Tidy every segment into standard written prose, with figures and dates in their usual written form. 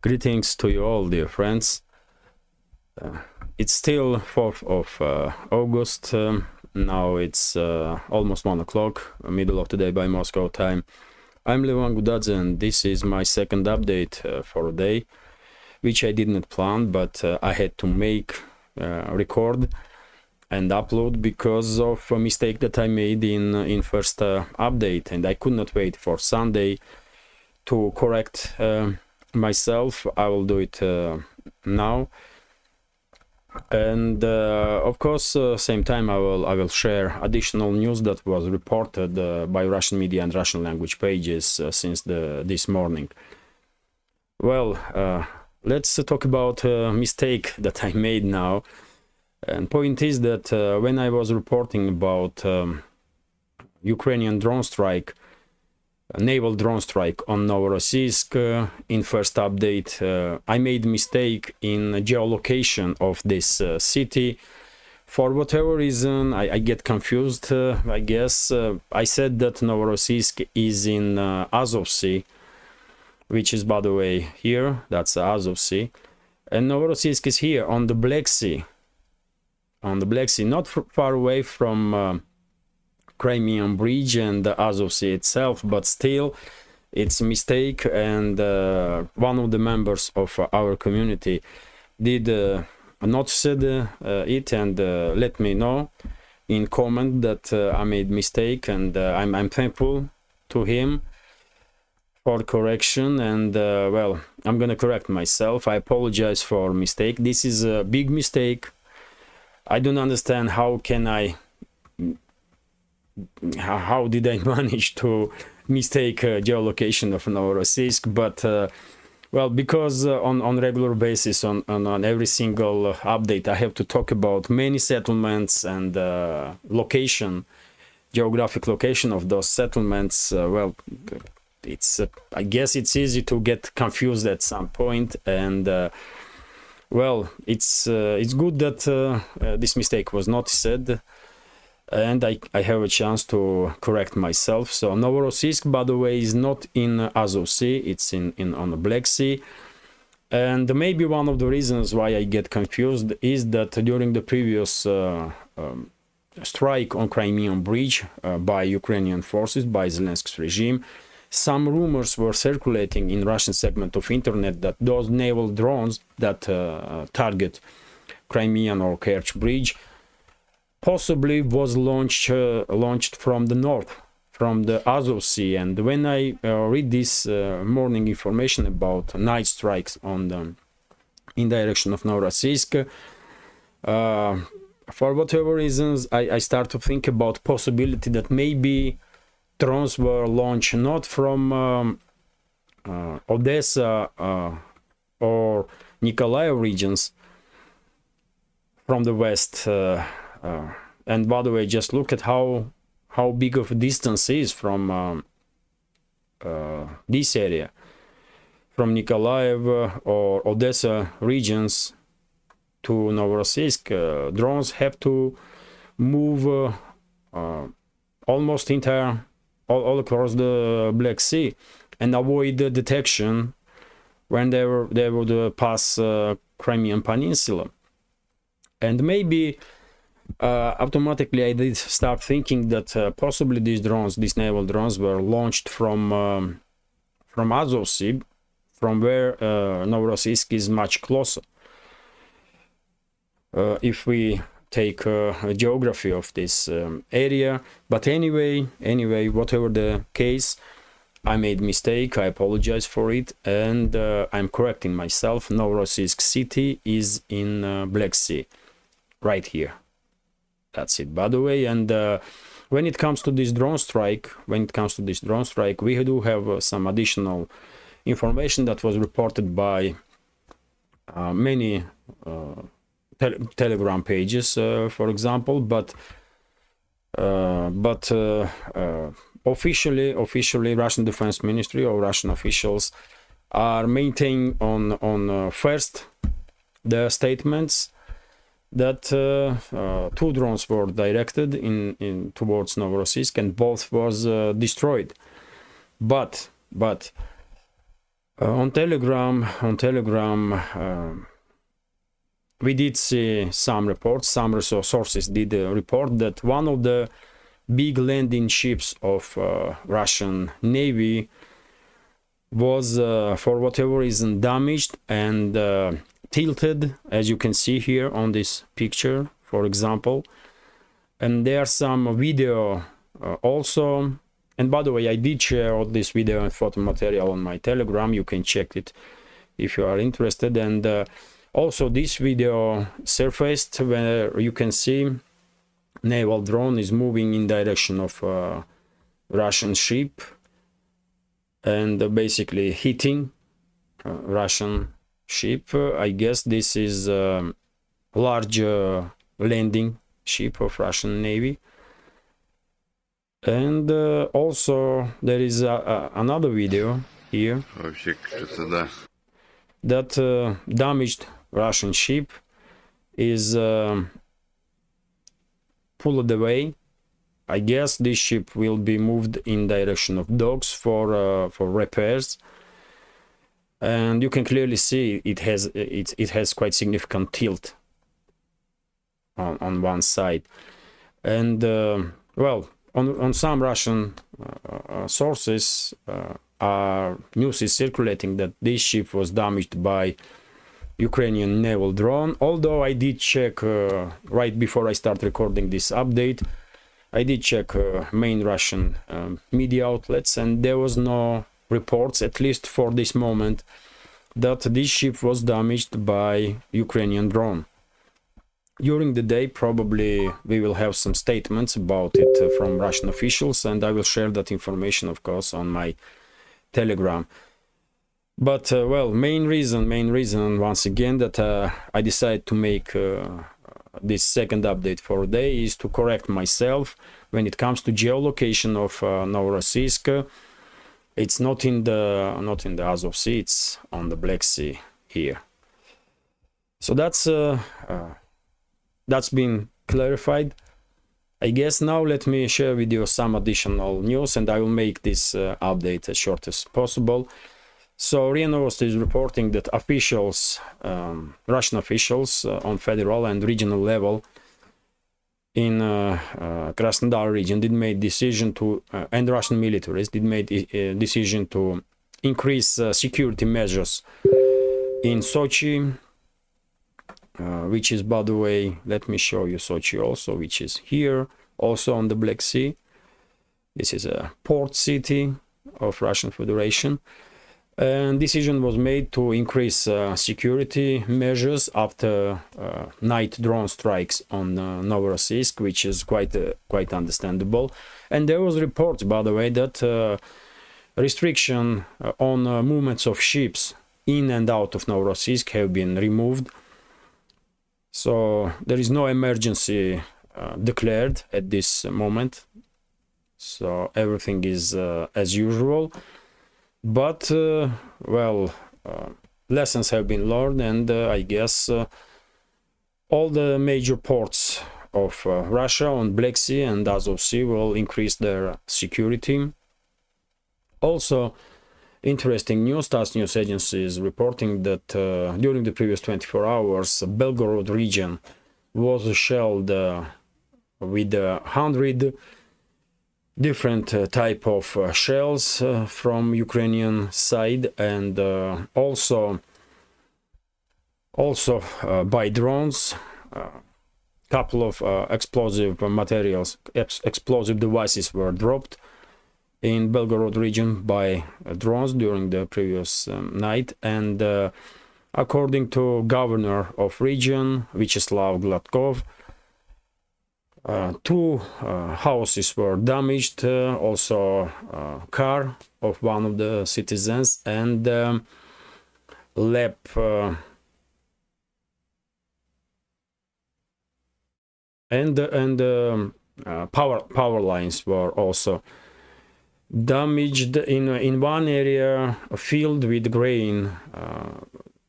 Greetings to you all, dear friends. It's still 4th of August. Now it's almost 1 o'clock, middle of the day by Moscow time. I'm Levan Gudadze, and this is my second update for a day, which I didn't plan, but I had to make, record and upload because of a mistake that I made in first update, and I could not wait for Sunday to correct myself. I will do it now, and of course same time I will share additional news that was reported by Russian media and Russian language pages since this morning. Well, let's talk about a mistake that I made now. And point is that when I was reporting about Ukrainian drone strike, naval drone strike on Novorossiysk in first update, I made mistake in geolocation of this city. For whatever reason, I get confused, I guess. I said that Novorossiysk is in Azov Sea, which is, by the way, here. That's Azov Sea. And Novorossiysk is here on the Black Sea. On the Black Sea, not far away from Crimean Bridge and the Azov Sea itself, but still it's a mistake, and one of the members of our community did notice it and let me know in comment that I made mistake, and I'm thankful to him for correction, and well, I'm gonna correct myself. I apologize for mistake. This is a big mistake. I don't understand how did I manage to mistake geolocation of Novorossiysk, but well, because on regular basis on every single update I have to talk about many settlements and location, geographic location of those settlements. Well, it's I guess it's easy to get confused at some point, and well, it's good that this mistake was noticed, and I have a chance to correct myself. So Novorossiysk, by the way, is not in Azov Sea, it's on the Black Sea. And maybe one of the reasons why I get confused is that during the previous strike on Crimean Bridge by Ukrainian forces, by Zelensky's regime, some rumors were circulating in Russian segment of internet that those naval drones that target Crimean or Kerch Bridge possibly was launched from the north, from the Azov Sea. And when I read this morning information about night strikes in direction of Novorossiysk, for whatever reasons, I start to think about possibility that maybe drones were launched not from Odessa or Nikolaev regions, from the west. And by the way, just look at how big of a distance is from this area, from Nikolaev or Odessa regions to Novorossiysk. Drones have to move almost all across the Black Sea and avoid detection when they would pass Crimean Peninsula. And maybe automatically I did start thinking that possibly these naval drones were launched from Azov Sea, from where Novorossiysk is much closer. If we take a geography of this area. But anyway, whatever the case, I made mistake. I apologize for it, and I'm correcting myself. Novorossiysk city is in Black Sea, right here. That's it, by the way. And when it comes to this drone strike, we do have some additional information that was reported by many Telegram pages, for example, but officially Russian Defense Ministry or Russian officials are maintaining on first the statements that two drones were directed in towards Novorossiysk, and both was destroyed. But On Telegram, we did see some reports, some sources did report that one of the big landing ships of Russian Navy was for whatever reason damaged and tilted, as you can see here on this picture, for example. And there's some video also. And by the way, I did share all this video and photo material on my Telegram. You can check it if you are interested. And also this video surfaced where you can see naval drone is moving in direction of Russian ship and basically hitting Russian ship. I guess this is a large landing ship of Russian Navy. And also there is another video here that damaged Russian ship is pulled away. I guess this ship will be moved in direction of docks for repairs, and you can clearly see it has quite significant tilt on one side. And well, on some Russian sources, news is circulating that this ship was damaged by Ukrainian naval drone. Although I did check right before I start recording this update, I did check main Russian media outlets, and there was no reports, at least for this moment, that this ship was damaged by Ukrainian drone. During the day, probably we will have some statements about it from Russian officials, and I will share that information, of course, on my Telegram. But well, main reason once again that I decided to make this second update for today is to correct myself when it comes to geolocation of Novorossiysk. It's not in the Azov Sea, it's on the Black Sea here. So that's been clarified. I guess now let me share with you some additional news, and I will make this update as short as possible. So RIA Novosti is reporting that officials, Russian officials on federal and regional level in Krasnodar region did make decision to, and Russian militaries did make a decision to increase security measures in Sochi, which is, by the way, let me show you Sochi also, which is here, also on the Black Sea. This is a port city of Russian Federation. And decision was made to increase security measures after night drone strikes on Novorossiysk, which is quite understandable. And there was reports, by the way, that restriction on movements of ships in and out of Novorossiysk have been removed. So there is no emergency declared at this moment. So everything is as usual. But well, lessons have been learned, and I guess all the major ports of Russia on Black Sea and Azov Sea will increase their security. Also, interesting news, TASS news agency is reporting that during the previous 24 hours, Belgorod region was shelled with 100 different type of shells from Ukrainian side, and also by drones. Couple of explosive materials, explosive devices were dropped in Belgorod region by drones during the previous night, and according to governor of region Vyacheslav Gladkov, 2 houses were damaged, also car of one of the citizens, and lab power lines were also damaged. In one area, a field with grain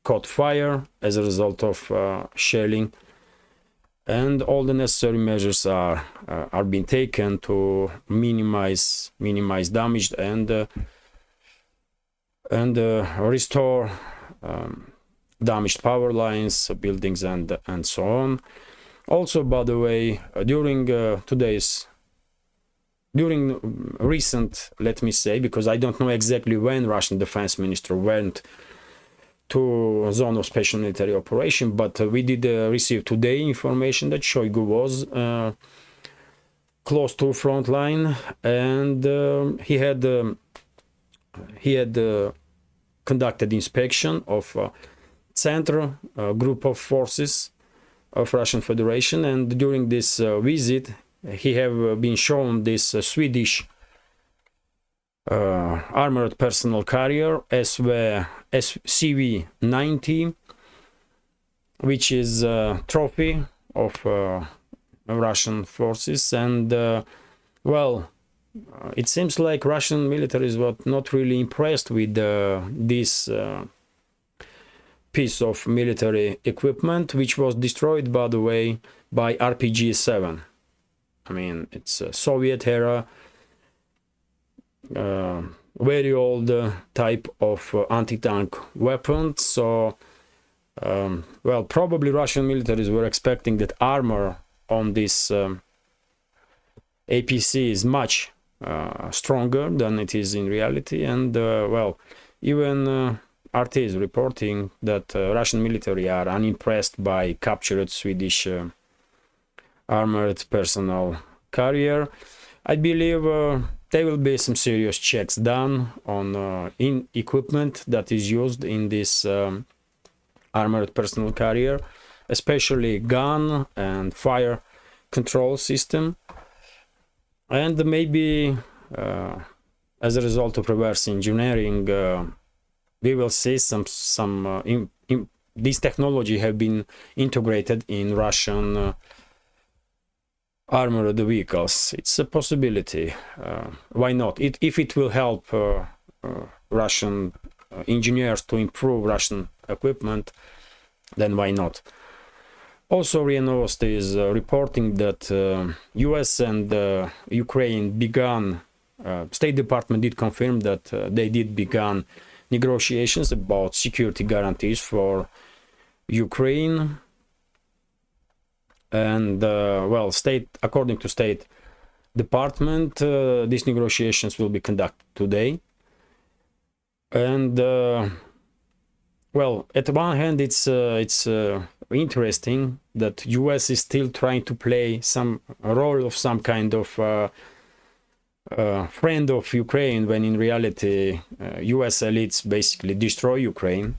caught fire as a result of shelling. And all the necessary measures are being taken to minimize damage, and and restore damaged power lines, buildings, and so on. Also, by the way, during recent, let me say, because I don't know exactly when Russian defense minister went to a zone of special military operation, but we did receive today information that Shoigu was close to front line, and he had conducted inspection of central group of forces of Russian Federation, and during this visit he have been shown this Swedish armored personnel carrier CV-90, which is a trophy of Russian forces, and well, it seems like Russian military is not really impressed with this piece of military equipment, which was destroyed, by the way, by RPG-7. I mean, it's a Soviet era, very old type of anti-tank weapon. So, well, probably Russian militaries were expecting that armor on this APC is much stronger than it is in reality, and well, even RT is reporting that Russian military are unimpressed by captured Swedish armored personnel carrier. I believe there will be some serious checks done on in equipment that is used in this armored personnel carrier, especially gun and fire control system, and maybe as a result of reverse engineering we will see this technology have been integrated in Russian armored vehicles. It's a possibility. Why not? If it will help Russian engineers to improve Russian equipment, then why not? Also, RIA Novosti is reporting that US and Ukraine began, State Department did confirm that they did began negotiations about security guarantees for Ukraine. And well, according to State Department, these negotiations will be conducted today. And well, at one hand, it's interesting that US is still trying to play some role of some kind of friend of Ukraine, when in reality US elites basically destroy Ukraine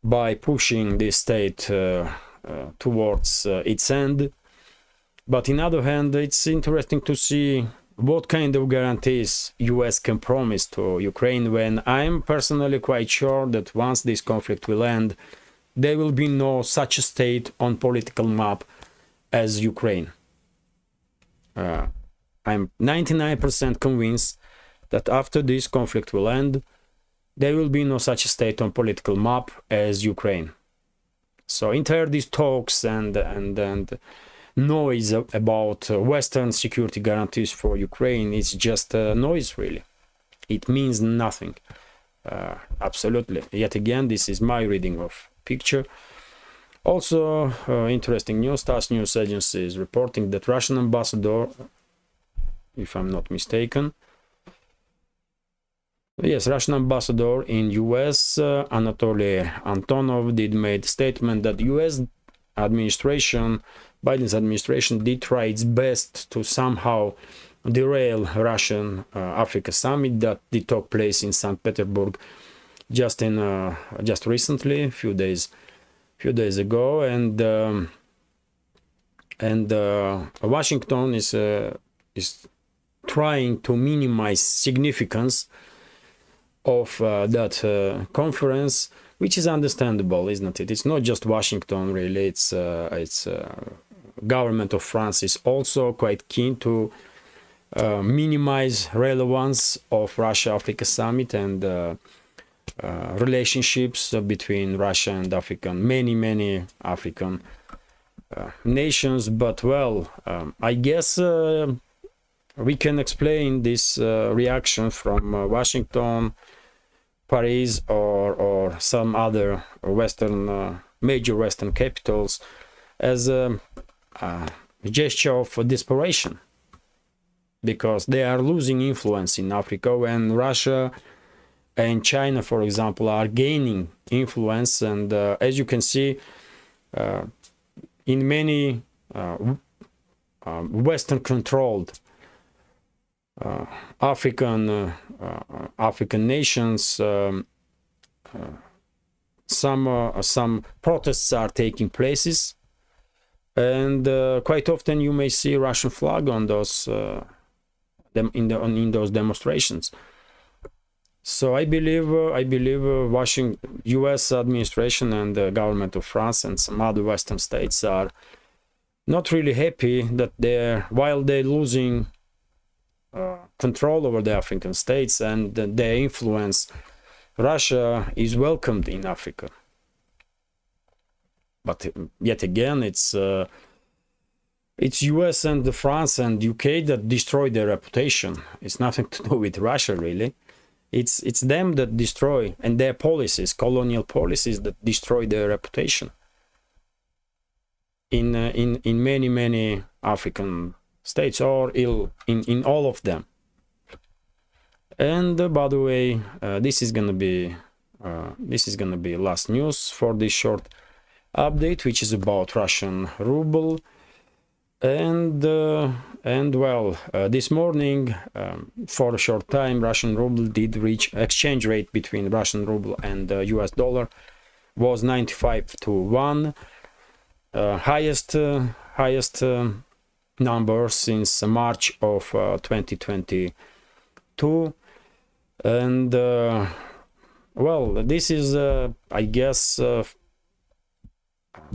by pushing this state towards its end. But in other hand, it's interesting to see what kind of guarantees US can promise to Ukraine, when I'm personally quite sure that once this conflict will end, there will be no such a state on political map as Ukraine. I'm 99% convinced that after this conflict will end, there will be no such a state on political map as Ukraine. So entire these talks and noise about Western security guarantees for Ukraine is just noise, really. It means nothing. Absolutely. Yet again, this is my reading of picture. Also, interesting news. TASS news agency is reporting that Russian ambassador, if I'm not mistaken, yes, Russian ambassador in US, Anatoly Antonov, did make statement that US administration, Biden's administration, did try its best to somehow derail Russian Africa summit that did take place in St. Petersburg just recently, a few days ago, and Washington is trying to minimize significance of that conference, which is understandable, isn't it? It's not just Washington, really. It's government of France is also quite keen to minimize relevance of Russia-Africa summit and relationships between Russia and many African nations. But well, I guess we can explain this reaction from Washington Paris or some other Western major Western capitals as a gesture of desperation, because they are losing influence in Africa when Russia and China, for example, are gaining influence. And as you can see, in many Western-controlled African nations, some protests are taking places, and quite often you may see Russian flag on those in those demonstrations. So I believe Washington, U.S. administration and the government of France and some other Western states are not really happy that while they're losing control over the African states and their influence, Russia is welcomed in Africa. But yet again, it's US and France and UK that destroy their reputation. It's nothing to do with Russia, really. It's them that destroy, and their policies, colonial policies, that destroy their reputation in many African states, or in all of them. And by the way, this is gonna be last news for this short update, which is about Russian ruble. And well, this morning, for a short time, Russian ruble did reach exchange rate between Russian ruble and US dollar was 95 to 1, highest number since March of 2022. And well, this is I guess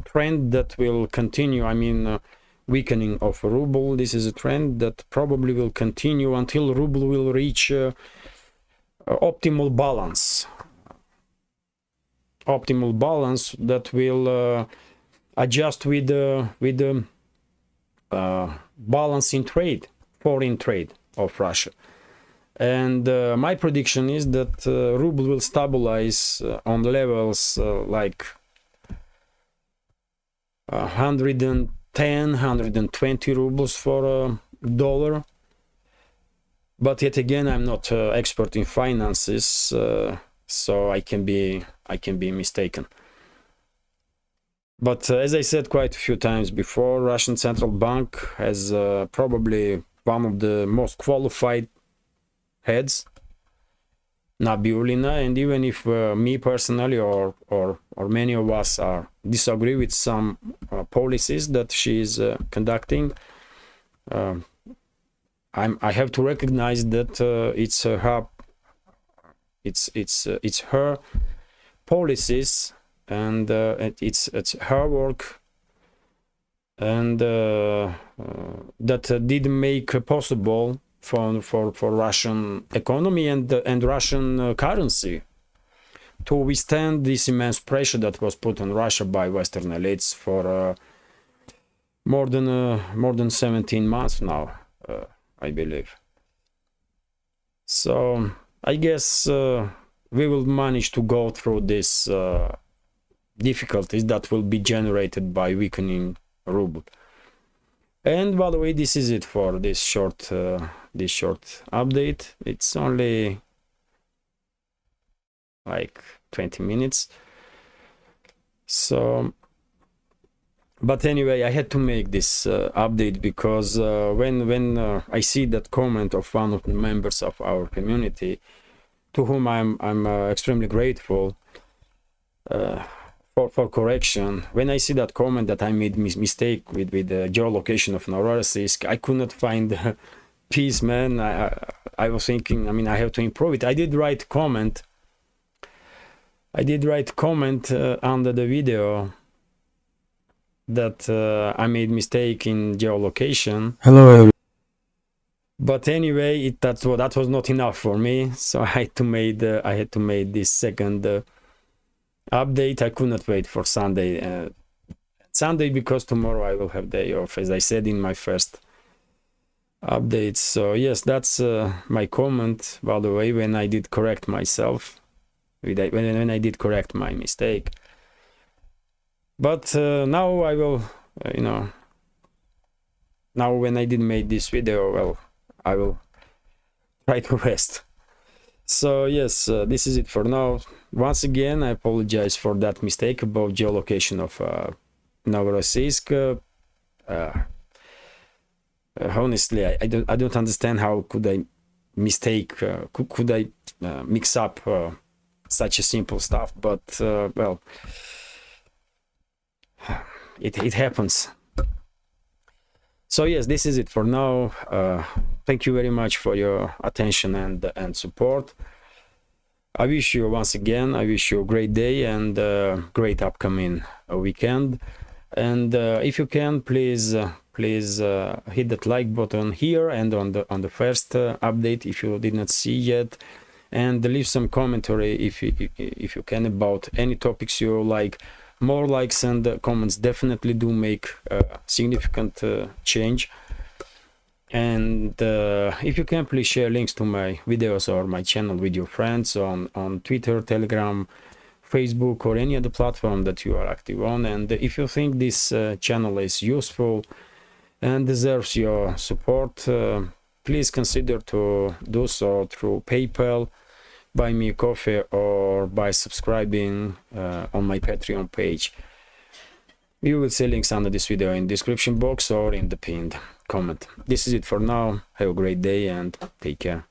trend that will continue. I mean, weakening of ruble. This is a trend that probably will continue until ruble will reach optimal balance that will adjust with the balance in trade, foreign trade of Russia. And my prediction is that ruble will stabilize on levels like 110, 120 rubles for a dollar. But yet again, I'm not expert in finances, so I can be mistaken. But as I said quite a few times before, Russian Central Bank has probably one of the most qualified heads, Nabiullina, and even if me personally or many of us disagree with some policies that she is conducting, I have to recognize that it's her policies, and it's her work, and that did make possible for Russian economy and Russian currency to withstand this immense pressure that was put on Russia by Western elites for more than 17 months now, I believe. So I guess we will manage to go through these difficulties that will be generated by weakening ruble. And by the way, this is it for this short update. It's only like 20 minutes. So, but anyway, I had to make this update because when I see that comment of one of the members of our community, to whom I'm extremely grateful for correction. When I see that comment that I made mistake with the geolocation of Novorossiysk, I could not find peace, man. I was thinking, I mean, I have to improve it. I did write comment under the video that I made mistake in geolocation. Hello, everyone. But anyway, that was not enough for me, so I had to make this second update. I could not wait for Sunday because tomorrow I will have day off, as I said in my first update. So yes, that's my comment, by the way, when I did correct myself. when I did correct my mistake. But now I will, now when I did make this video, well, I will try to rest. So yes, this is it for now. Once again, I apologize for that mistake about geolocation of Novorossiysk. Honestly, I don't understand how could I mistake, could I mix up such a simple stuff, but well, it happens. So yes, this is it for now. Thank you very much for your attention and support. I wish you once again, I wish you a great day and great upcoming weekend. And if you can, please hit that like button here and on the first update if you did not see yet, and leave some commentary if you can about any topics you like. More likes and comments definitely do make significant change. And if you can, please share links to my videos or my channel with your friends on Twitter, Telegram, Facebook, or any other platform that you are active on. And if you think this channel is useful and deserves your support, please consider to do so through PayPal, buy me a coffee, or by subscribing on my Patreon page. You will see links under this video in the description box or in the pinned comment. This is it for now. Have a great day and take care.